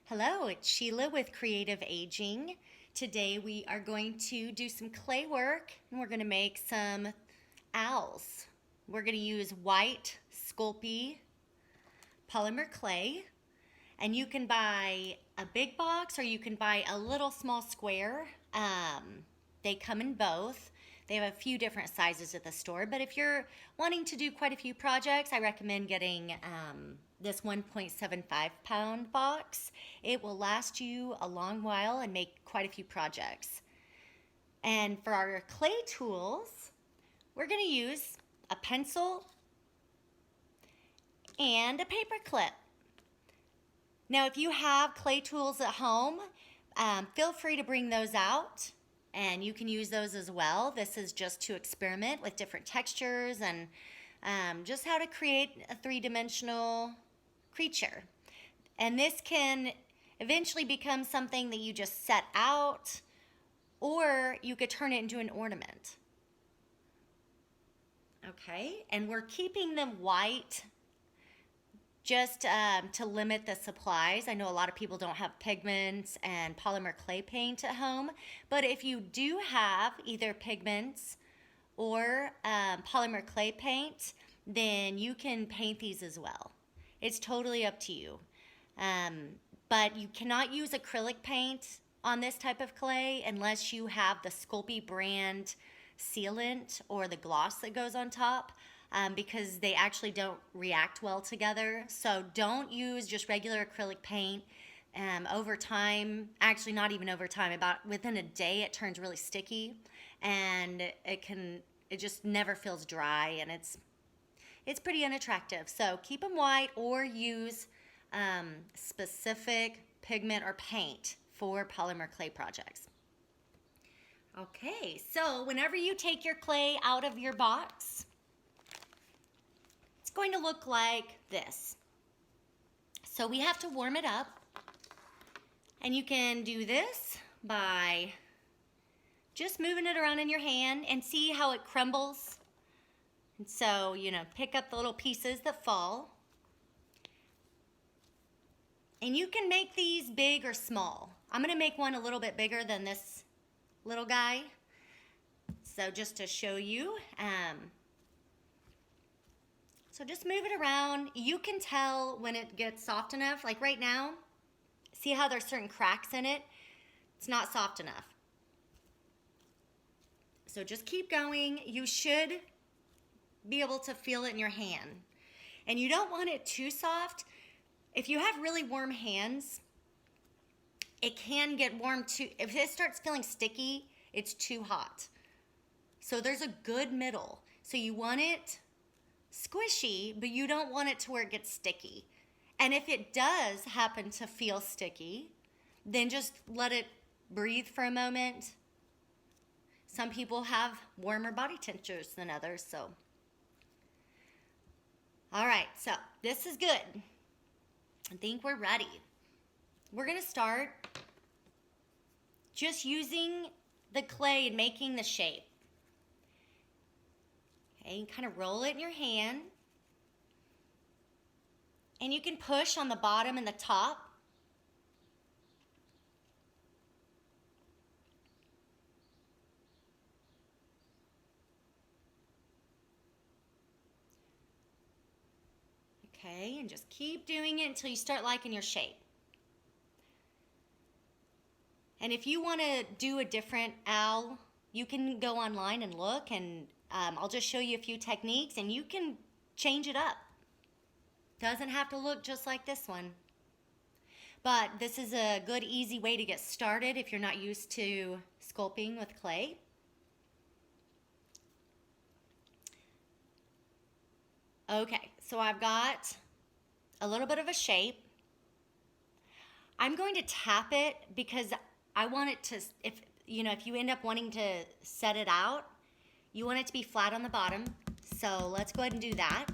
Hello, it's Sheila with Creative Aging. Today we are going to do some clay work and we're going to make some owls. We're going to use white Sculpey polymer clay, and you can buy a big box or you can buy a little small square. They come in both. They have a few different sizes at the store, but if you're wanting to do quite a few projects, I recommend getting this 1.75 pound box. It will last you a long while and make quite a few projects. And for our clay tools, we're going to use a pencil and a paper clip. Now, if you have clay tools at home, feel free to bring those out and you can use those as well. This is just to experiment with different textures and just how to create a three-dimensional creature. And this can eventually become something that you just set out, or you could turn it into an ornament. Okay, and we're keeping them white just to limit the supplies. I know a lot of people don't have pigments and polymer clay paint at home, but if you do have either pigments or polymer clay paint, then you can paint these as well. It's totally up to you. But you cannot use acrylic paint on this type of clay unless you have the Sculpey brand sealant or the gloss that goes on top. Because they actually don't react well together. So don't use just regular acrylic paint. Over time, actually not even over time, about within a day it turns really sticky, and it just never feels dry, and it's pretty unattractive. So keep them white or use specific pigment or paint for polymer clay projects. Okay, so whenever you take your clay out of your box, going to look like this. So we have to warm it up, and you can do this by just moving it around in your hand and see how it crumbles. And so, pick up the little pieces that fall. And you can make these big or small. I'm going to make one a little bit bigger than this little guy. So just to show you, so just move it around. You can tell when it gets soft enough. Like right now, see how there's certain cracks in it? It's not soft enough. So just keep going. You should be able to feel it in your hand. And you don't want it too soft. If you have really warm hands, it can get warm too. If it starts feeling sticky, it's too hot. So there's a good middle. So you want it squishy, but you don't want it to where it gets sticky. And if it does happen to feel sticky, then just let it breathe for a moment. Some people have warmer body temperatures than others, so. All right, so this is good. I think we're ready. We're gonna start just using the clay and making the shape. Okay, you kind of roll it in your hand. And you can push on the bottom and the top. Okay, and just keep doing it until you start liking your shape. And if you want to do a different owl, you can go online and look, and I'll just show you a few techniques and you can change it up. Doesn't have to look just like this one. But this is a good, easy way to get started if you're not used to sculpting with clay. Okay, so I've got a little bit of a shape. I'm going to tap it because I want it to, if you end up wanting to set it out, you want it to be flat on the bottom. So let's go ahead and do that.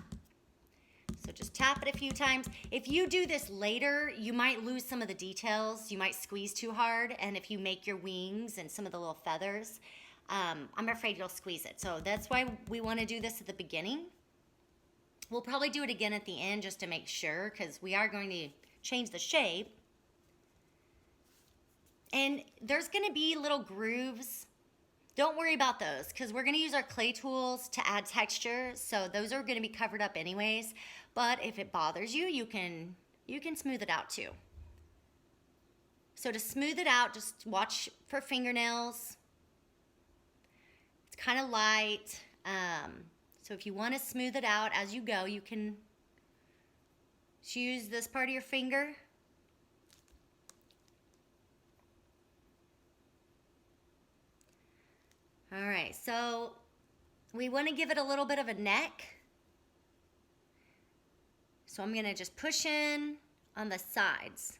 So just tap it a few times. If you do this later, you might lose some of the details. You might squeeze too hard. And if you make your wings and some of the little feathers, I'm afraid you'll squeeze it. So that's why we want to do this at the beginning. We'll probably do it again at the end just to make sure, because we are going to change the shape. And there's gonna be little grooves. Don't worry about those because we're gonna use our clay tools to add texture. So those are gonna be covered up anyways. But if it bothers you, you can smooth it out too. So to smooth it out, just watch for fingernails. It's kind of light. So if you want to smooth it out as you go, you can just use this part of your finger. All right, so we want to give it a little bit of a neck. So I'm going to just push in on the sides.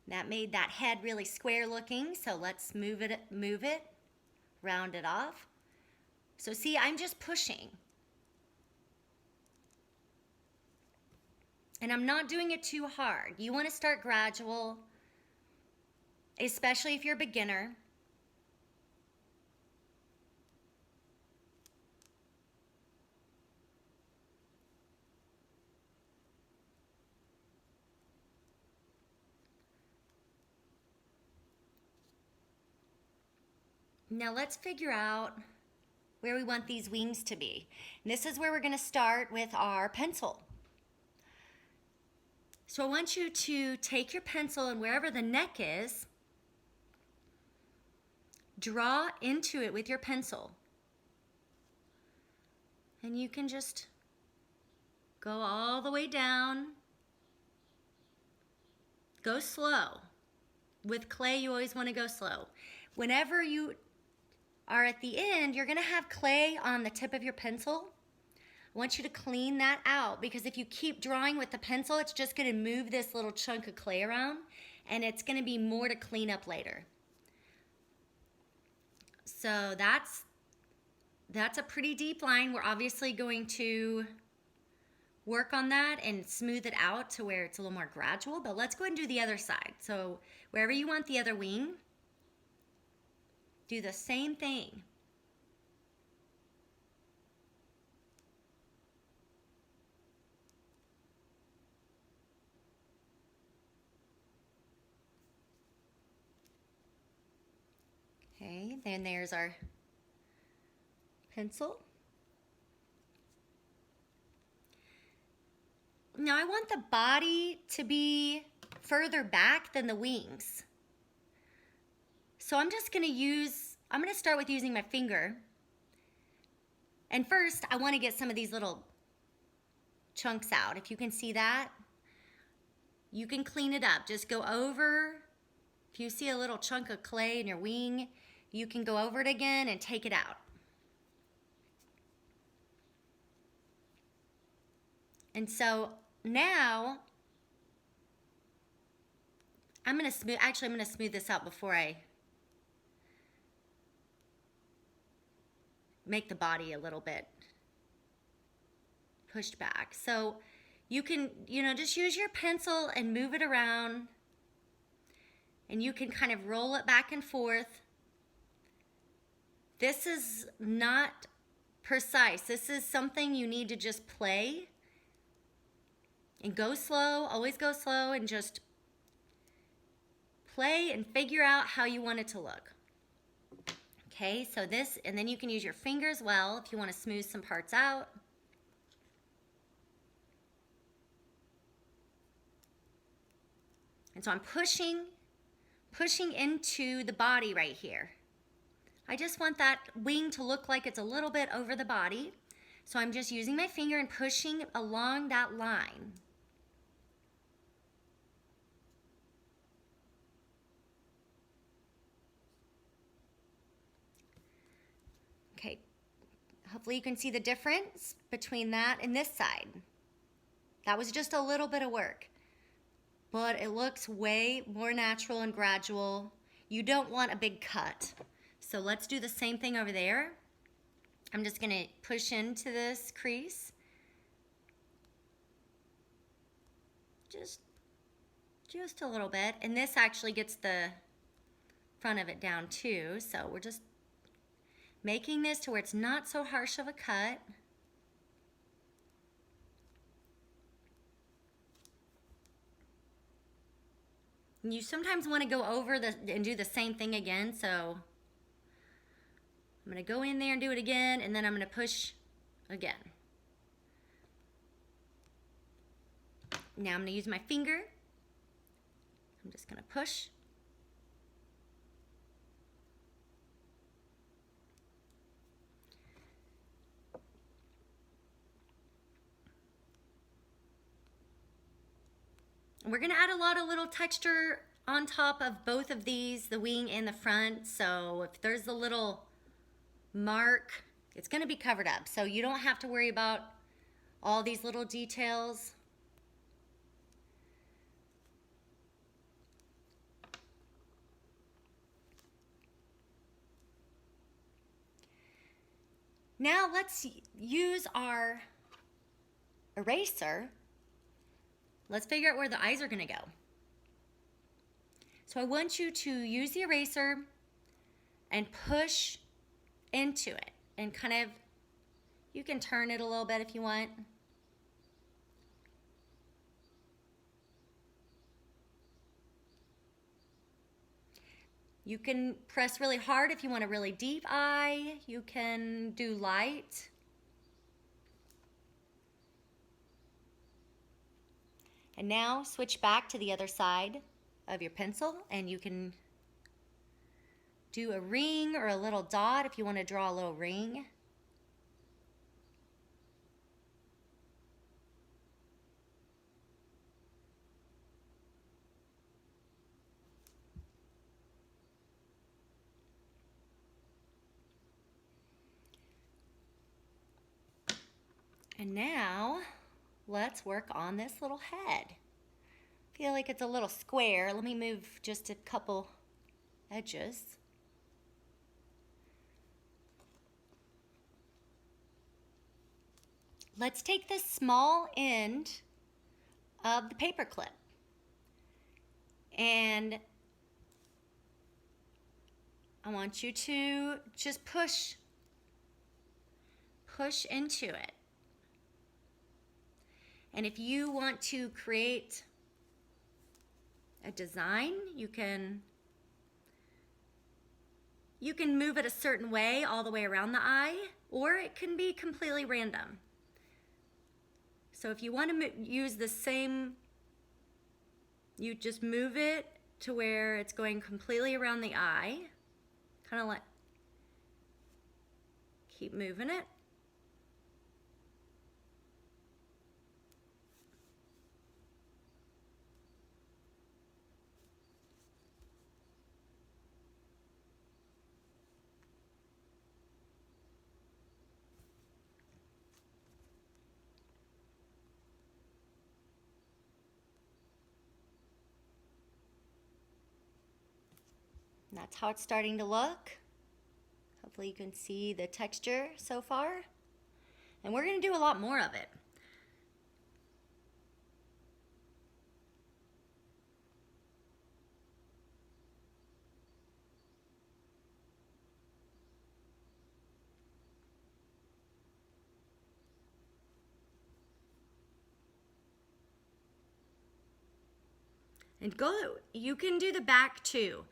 That made that head really square looking, so let's move it, round it off. So see, I'm just pushing. And I'm not doing it too hard. You want to start gradual, especially if you're a beginner. Now let's figure out where we want these wings to be. And this is where we're going to start with our pencil. So I want you to take your pencil and wherever the neck is, draw into it with your pencil. And you can just go all the way down. Go slow. With clay, you always want to go slow. Whenever you are at the end, you're going to have clay on the tip of your pencil. I want you to clean that out because if you keep drawing with the pencil, it's just going to move this little chunk of clay around and it's going to be more to clean up later. So that's a pretty deep line. We're obviously going to work on that and smooth it out to where it's a little more gradual, but let's go ahead and do the other side. So wherever you want the other wing, do the same thing. Okay, then there's our pencil. Now I want the body to be further back than the wings. So I'm just going to start with using my finger. And first, I want to get some of these little chunks out. If you can see that, you can clean it up. Just go over. If you see a little chunk of clay in your wing, you can go over it again and take it out. And so now, I'm going to smooth this out before I make the body a little bit pushed back. So you can, just use your pencil and move it around. And you can kind of roll it back and forth. This is not precise. This is something you need to just play. And go slow, always go slow, and just play and figure out how you want it to look. Okay, so this, and then you can use your finger as well if you want to smooth some parts out. And so I'm pushing into the body right here. I just want that wing to look like it's a little bit over the body. So I'm just using my finger and pushing along that line. Okay, hopefully you can see the difference between that and this side. That was just a little bit of work, but it looks way more natural and gradual. You don't want a big cut. So let's do the same thing over there. I'm just gonna push into this crease. Just a little bit. And this actually gets the front of it down too. So we're just making this to where it's not so harsh of a cut. You sometimes want to go over and do the same thing again, so I'm going to go in there and do it again, and then I'm going to push again. Now I'm going to use my finger. I'm just going to push. We're going to add a lot of little texture on top of both of these, the wing and the front. So if there's a little mark, it's going to be covered up. So you don't have to worry about all these little details. Now let's use our eraser. Let's figure out where the eyes are going to go. So I want you to use the eraser and push into it and kind of, you can turn it a little bit if you want. You can press really hard if you want a really deep eye. You can do light. And now switch back to the other side of your pencil and you can do a ring or a little dot if you want to draw a little ring. And now let's work on this little head. I feel like it's a little square. Let me move just a couple edges. Let's take this small end of the paper clip and I want you to just push into it. And if you want to create a design, you can move it a certain way all the way around the eye, or it can be completely random. So if you want to use the same, you just move it to where it's going completely around the eye. Kind of like, keep moving it. That's how it's starting to look. Hopefully you can see the texture so far. And we're going to do a lot more of it. And you can do the back too.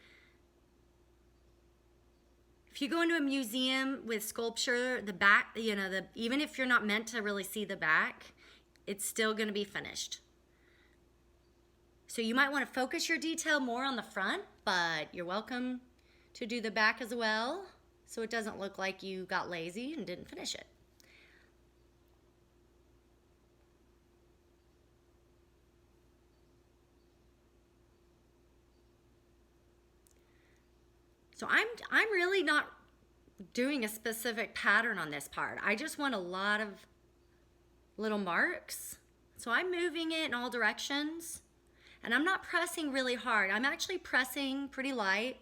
If you go into a museum with sculpture, the back, even if you're not meant to really see the back, it's still going to be finished. So you might want to focus your detail more on the front, but you're welcome to do the back as well, so it doesn't look like you got lazy and didn't finish it. So I'm really not doing a specific pattern on this part. I just want a lot of little marks. So I'm moving it in all directions. And I'm not pressing really hard. I'm actually pressing pretty light.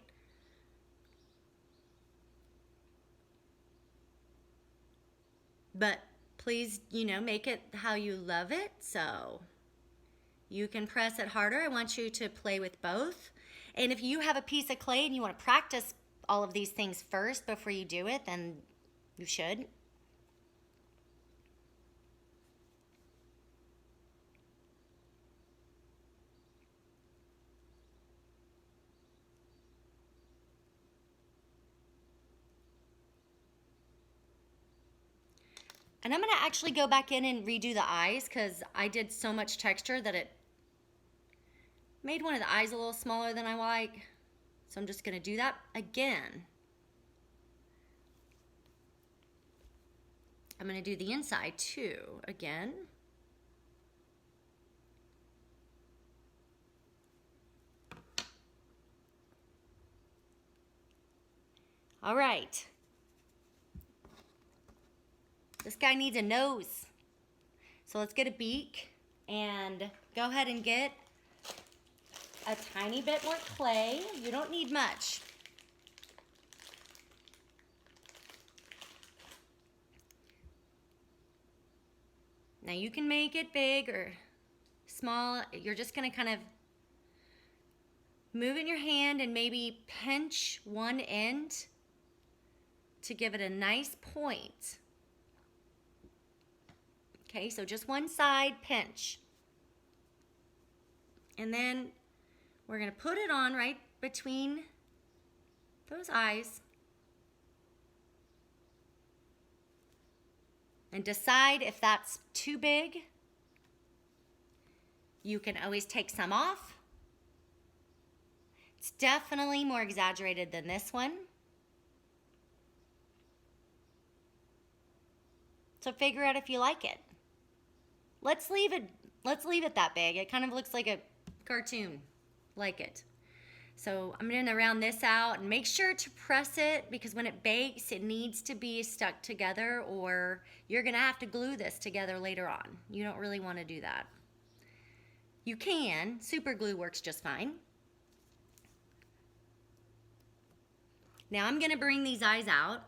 But please, make it how you love it. So you can press it harder. I want you to play with both. And if you have a piece of clay and you want to practice all of these things first before you do it, then you should. And I'm going to actually go back in and redo the eyes because I did so much texture that it made one of the eyes a little smaller than I like. So I'm just going to do that again. I'm going to do the inside too again. All right. This guy needs a nose. So let's get a beak and go ahead and get a tiny bit more clay. You don't need much. Now you can make it big or small. You're just gonna kind of move in your hand and maybe pinch one end to give it a nice point. Okay, so just one side pinch. And then we're gonna put it on right between those eyes. And decide if that's too big. You can always take some off. It's definitely more exaggerated than this one. So figure out if you like it. Let's leave it that big. It kind of looks like a cartoon. Like it. So I'm going to round this out and make sure to press it because when it bakes, it needs to be stuck together or you're going to have to glue this together later on. You don't really want to do that. You can. Super glue works just fine. Now I'm going to bring these eyes out.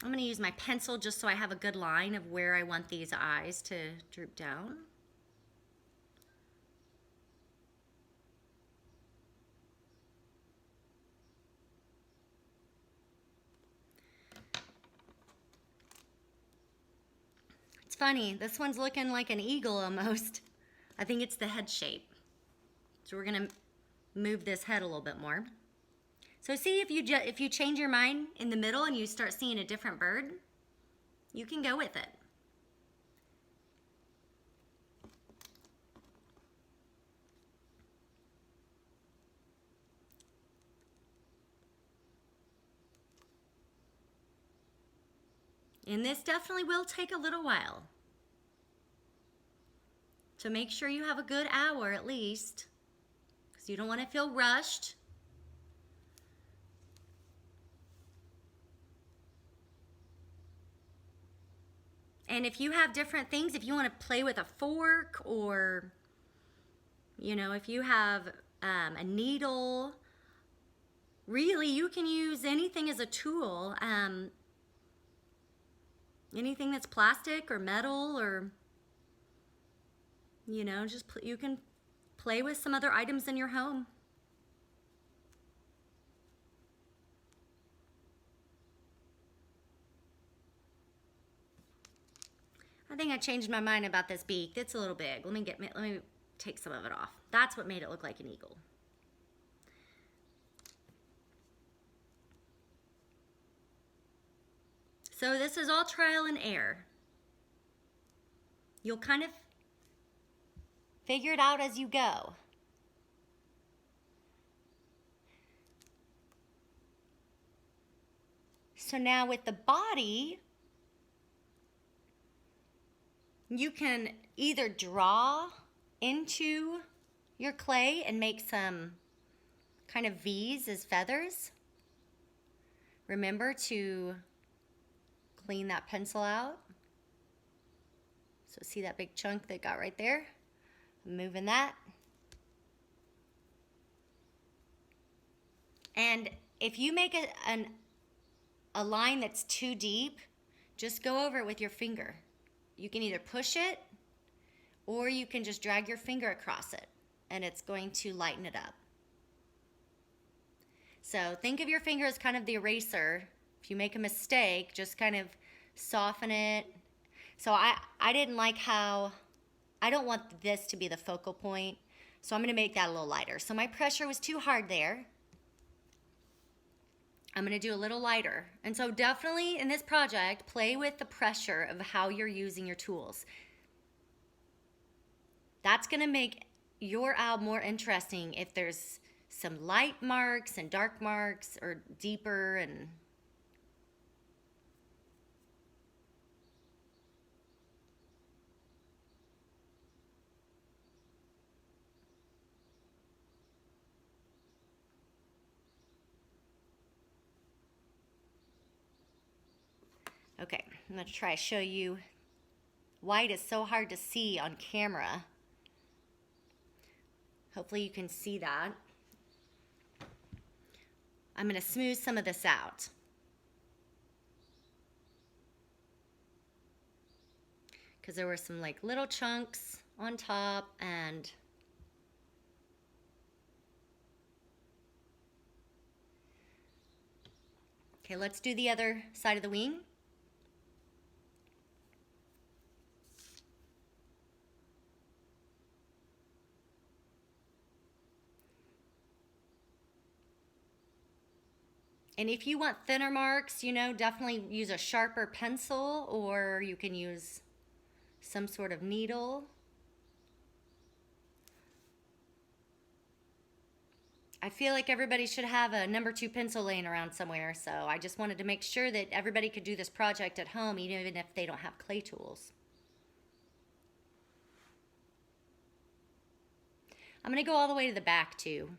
I'm going to use my pencil just so I have a good line of where I want these eyes to droop down. It's funny, this one's looking like an eagle almost. I think it's the head shape. So we're going to move this head a little bit more. So see if you change your mind in the middle and you start seeing a different bird, you can go with it. And this definitely will take a little while. So make sure you have a good hour at least, because you don't want to feel rushed. And if you have different things, if you want to play with a fork or, you know, if you have a needle, really you can use anything as a tool. Anything that's plastic or metal or, you know, just you can play with some other items in your home. I think I changed my mind about this beak. It's a little big. Let me take some of it off. That's what made it look like an eagle. So this is all trial and error. You'll kind of figure it out as you go. So now with the body, you can either draw into your clay and make some kind of V's as feathers. Remember to clean that pencil out. So see that big chunk that got right there? I'm moving that. And if you make a line that's too deep, just go over it with your finger. You can either push it or you can just drag your finger across it and it's going to lighten it up. So think of your finger as kind of the eraser. If you make a mistake, just kind of soften it. So I didn't like how, I don't want this to be the focal point, so I'm going to make that a little lighter. So my pressure was too hard there. I'm going to do a little lighter. And so definitely in this project, play with the pressure of how you're using your tools. That's going to make your owl more interesting if there's some light marks and dark marks or deeper and okay, I'm going to try to show you. White is so hard to see on camera. Hopefully you can see that. I'm going to smooth some of this out. Because there were some like little chunks on top and okay, let's do the other side of the wing. And if you want thinner marks, you know, definitely use a sharper pencil, or you can use some sort of needle. I feel like everybody should have a number 2 pencil laying around somewhere, so I just wanted to make sure that everybody could do this project at home, even if they don't have clay tools. I'm going to go all the way to the back too.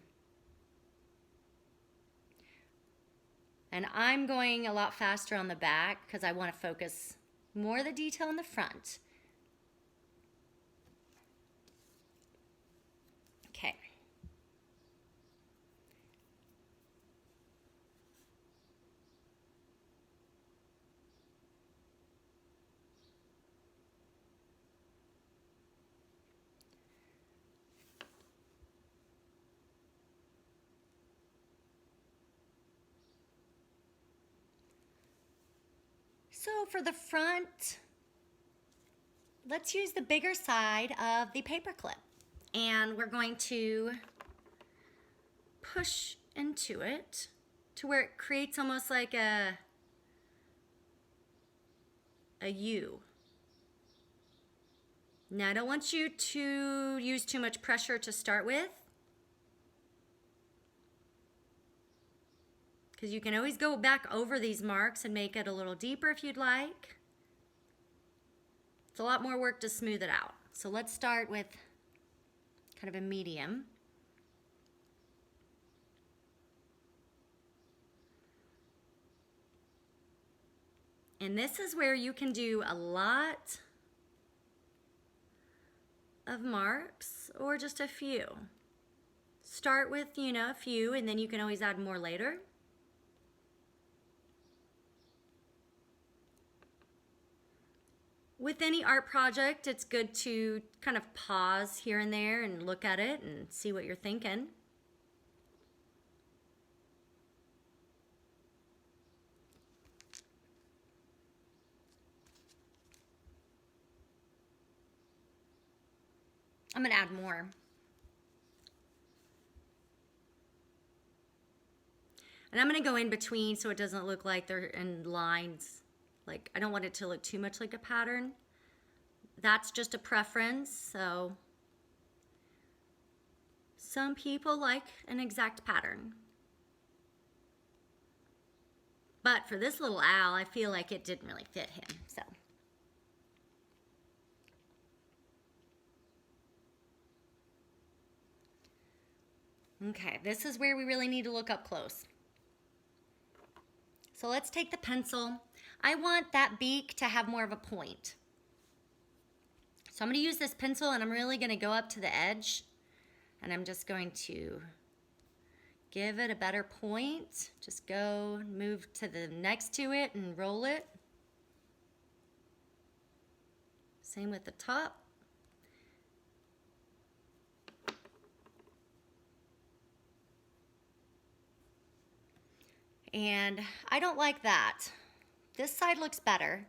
And I'm going a lot faster on the back because I want to focus more of the detail in the front. Okay. So for the front, let's use the bigger side of the paper clip. And we're going to push into it to where it creates almost like a U. Now I don't want you to use too much pressure to start with, because you can always go back over these marks and make it a little deeper if you'd like. It's a lot more work to smooth it out. So let's start with kind of a medium. And this is where you can do a lot of marks or just a few. Start with, you know, a few, and then you can always add more later. With any art project, it's good to kind of pause here and there and look at it and see what you're thinking. I'm going to add more. And I'm going to go in between so it doesn't look like they're in lines. Like, I don't want it to look too much like a pattern. That's just a preference, so some people like an exact pattern. But for this little owl, I feel like it didn't really fit him, so. Okay, this is where we really need to look up close. So let's take the pencil. I want that beak to have more of a point. So I'm going to use this pencil and I'm really going to go up to the edge and I'm just going to give it a better point. Just go, move to the next to it and roll it. Same with the top. And I don't like that. This side looks better.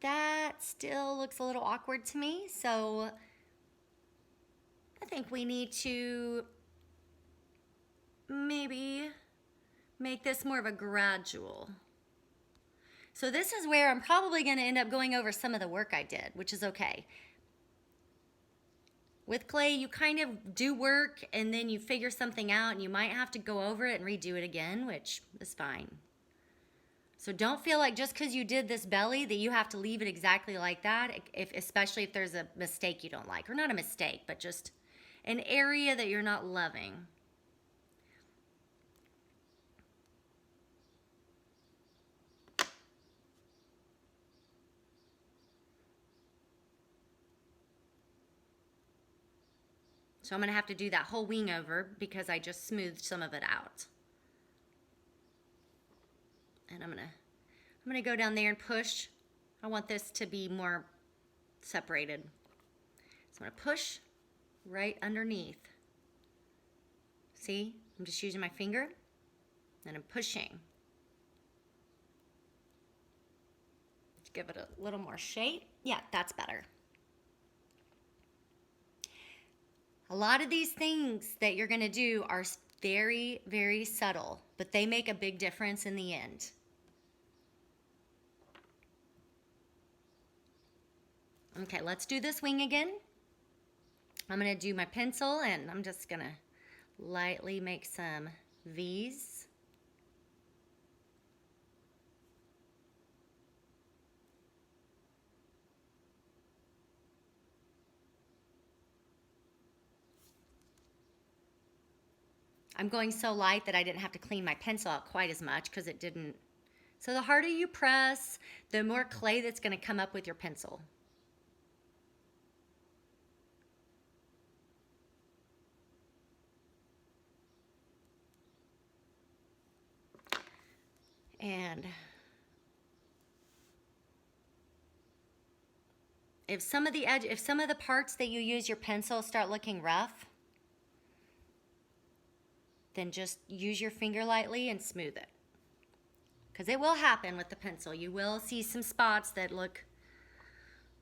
That still looks a little awkward to me, so I think we need to maybe make this more of a gradual. So this is where I'm probably going to end up going over some of the work I did, which is okay. With clay, you kind of do work and then you figure something out and you might have to go over it and redo it again, which is fine. So don't feel like just because you did this belly that you have to leave it exactly like that, especially if there's a mistake you don't like. Or not a mistake, but just an area that you're not loving. So I'm going to have to do that whole wing over because I just smoothed some of it out. And I'm going to go down there and push. I want this to be more separated. So I'm going to push right underneath. See? I'm just using my finger and I'm pushing. Let's give it a little more shape. Yeah, that's better. A lot of these things that you're going to do are very, very subtle, but they make a big difference in the end. Okay, let's do this wing again. I'm going to do my pencil and I'm just going to lightly make some V's. I'm going so light that I didn't have to clean my pencil out quite as much because it didn't. So the harder you press, the more clay that's going to come up with your pencil. And if some of the parts that you use your pencil start looking rough, then just use your finger lightly and smooth it. Because it will happen with the pencil. You will see some spots that look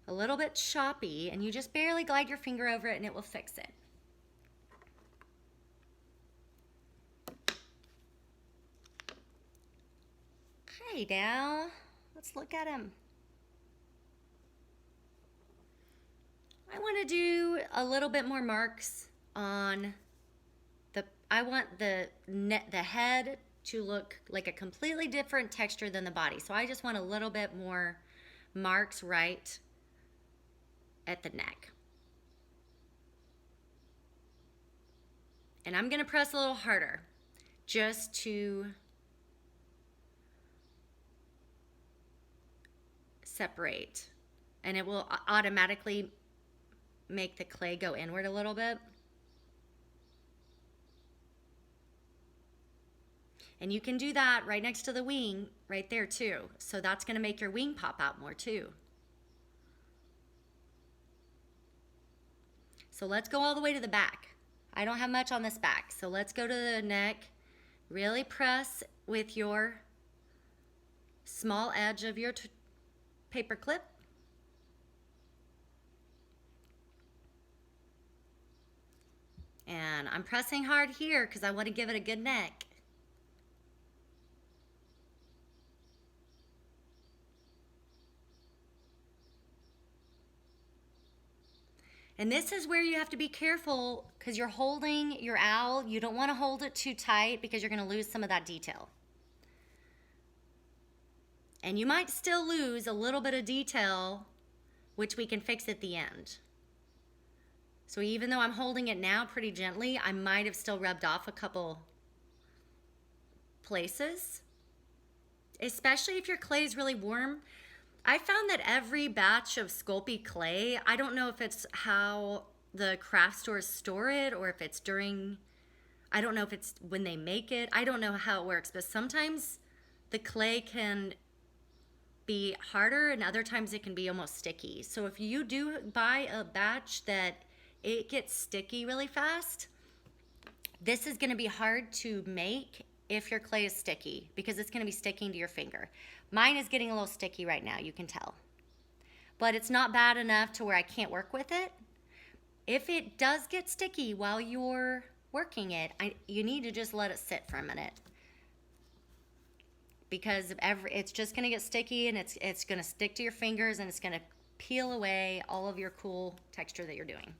a little bit choppy, and you just barely glide your finger over it and it will fix it. Okay, now let's look at him. I want to do a little bit more marks on I want the head to look like a completely different texture than the body. So I just want a little bit more marks right at the neck. And I'm going to press a little harder just to separate. And it will automatically make the clay go inward a little bit. And you can do that right next to the wing right there too. So that's going to make your wing pop out more too. So let's go all the way to the back. I don't have much on this back. So let's go to the neck. Really press with your small edge of your paper clip. And I'm pressing hard here because I want to give it a good neck. And this is where you have to be careful because you're holding your owl. You don't want to hold it too tight because you're going to lose some of that detail. And you might still lose a little bit of detail, which we can fix at the end. So even though I'm holding it now pretty gently, I might have still rubbed off a couple places. Especially if your clay is really warm. I found that every batch of Sculpey clay, I don't know if it's how the craft stores store it or if it's during, I don't know if it's when they make it. I don't know how it works, but sometimes the clay can be harder and other times it can be almost sticky. So if you do buy a batch that it gets sticky really fast, this is going to be hard to make if your clay is sticky, because it's going to be sticking to your finger. Mine is getting a little sticky right now, you can tell. But it's not bad enough to where I can't work with it. If it does get sticky while you're working it, you need to just let it sit for a minute. Because it's just going to get sticky, and it's going to stick to your fingers, and it's going to peel away all of your cool texture that you're doing.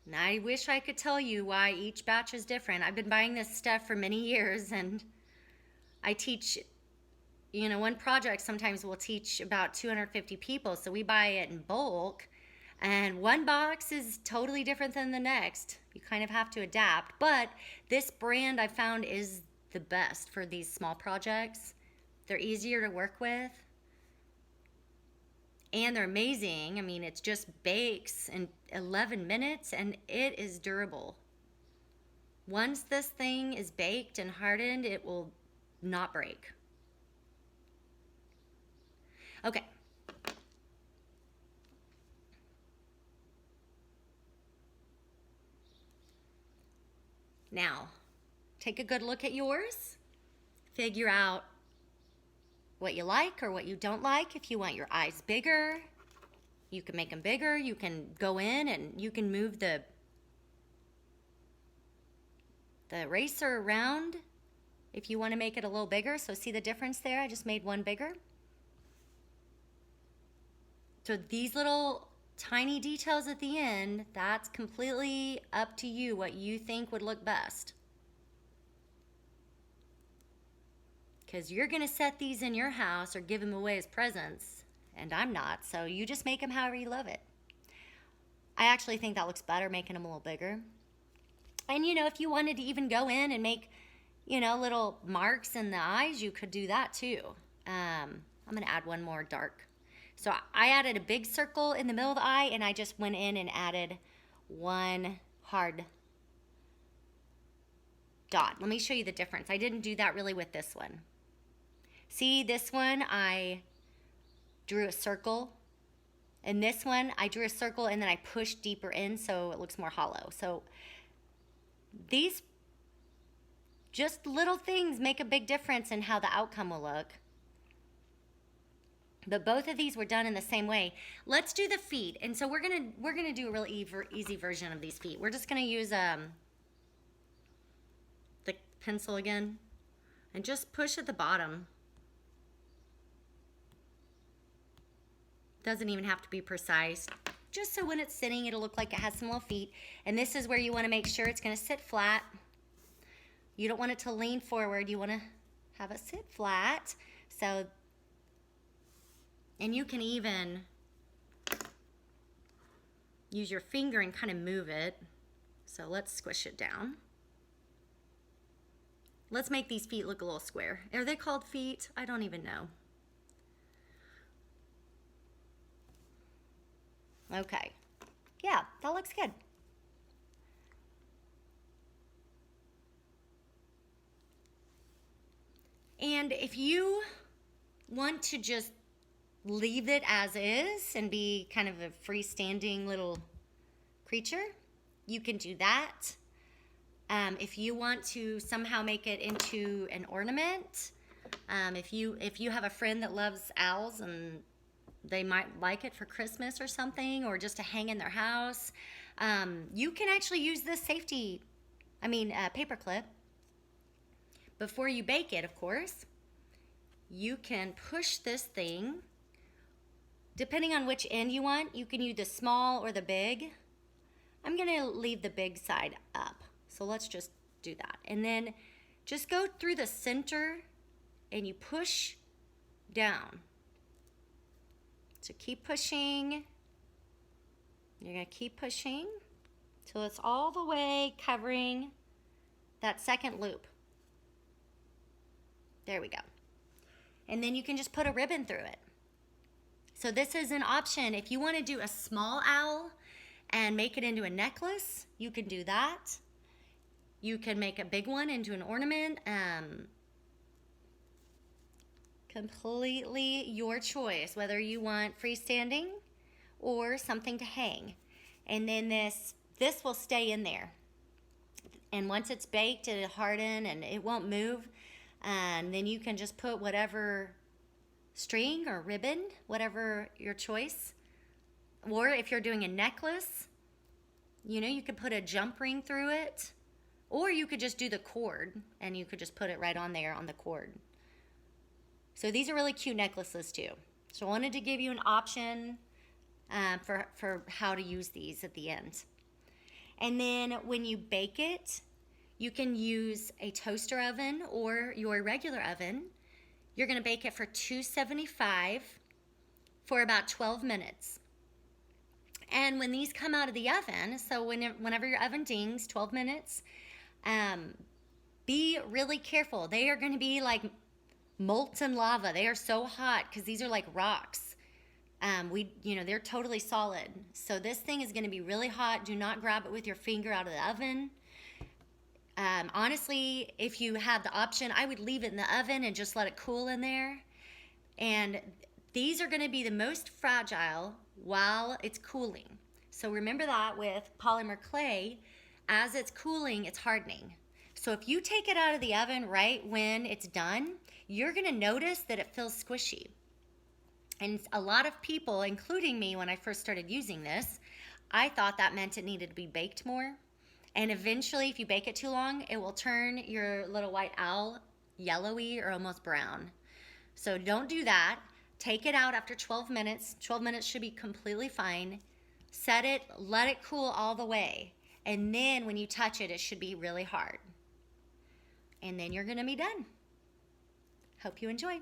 And I wish I could tell you why each batch is different. I've been buying this stuff for many years, and I teach, one project sometimes we'll teach about 250 people, so we buy it in bulk, and one box is totally different than the next. You kind of have to adapt, but this brand I found is the best for these small projects. They're easier to work with, and they're amazing. I mean, it just bakes in 11 minutes, and it is durable. Once this thing is baked and hardened, it will not break. Okay. Now, take a good look at yours. Figure out what you like or what you don't like. If you want your eyes bigger, you can make them bigger. You can go in and you can move the eraser around if you want to make it a little bigger. So see the difference there? I just made one bigger. So these little tiny details at the end, that's completely up to you what you think would look best. Because you're going to set these in your house or give them away as presents, and I'm not, so you just make them however you love it. I actually think that looks better, making them a little bigger. And if you wanted to even go in and make, little marks in the eyes, you could do that too. I'm going to add one more dark. So I added a big circle in the middle of the eye, and I just went in and added one hard dot. Let me show you the difference. I didn't do that really with this one. See, this one I drew a circle, and this one I drew a circle and then I pushed deeper in so it looks more hollow. So these just little things make a big difference in how the outcome will look. But both of these were done in the same way. Let's do the feet. And so we're gonna do a real easy version of these feet. We're just gonna use the pencil again and just push at the bottom. Doesn't even have to be precise. Just so when it's sitting, it'll look like it has some little feet. And this is where you want to make sure it's going to sit flat. You don't want it to lean forward. You want to have it sit flat. So, and you can even use your finger and kind of move it. So let's squish it down. Let's make these feet look a little square. Are they called feet? I don't even know. Okay. Yeah, that looks good. And if you want to just leave it as is and be kind of a freestanding little creature, you can do that. If you want to somehow make it into an ornament, if you have a friend that loves owls and they might like it for Christmas or something, or just to hang in their house, you can actually use this paper clip. Before you bake it, of course, you can push this thing. Depending on which end you want, you can use the small or the big. I'm gonna leave the big side up. So let's just do that. And then just go through the center and you push down. So keep pushing. You're gonna keep pushing till it's all the way covering that second loop. There we go. And then you can just put a ribbon through it. So this is an option. If you want to do a small owl and make it into a necklace, you can do that. You can make a big one into an ornament. Completely your choice, whether you want freestanding or something to hang. And then this will stay in there. And once it's baked, it'll harden and it won't move. And then you can just put whatever string or ribbon, whatever your choice. Or if you're doing a necklace, you could put a jump ring through it. Or you could just do the cord and you could just put it right on there on the cord. So these are really cute necklaces too. So I wanted to give you an option for how to use these at the end. And then when you bake it, you can use a toaster oven or your regular oven. You're going to bake it for 275 for about 12 minutes. And when these come out of the oven, so whenever your oven dings, 12 minutes, be really careful. They are going to be like molten lava. They are so hot because these are like rocks. They're totally solid. So this thing is going to be really hot. Do not grab it with your finger out of the oven. Honestly, if you have the option, I would leave it in the oven and just let it cool in there. And these are going to be the most fragile while it's cooling. So remember that with polymer clay, as it's cooling, it's hardening. So if you take it out of the oven right when it's done, you're going to notice that it feels squishy. And a lot of people, including me when I first started using this, I thought that meant it needed to be baked more. And eventually, if you bake it too long, it will turn your little white owl yellowy or almost brown. So don't do that. Take it out after 12 minutes. 12 minutes should be completely fine. Set it, let it cool all the way. And then when you touch it, it should be really hard. And then you're going to be done. Hope you enjoy.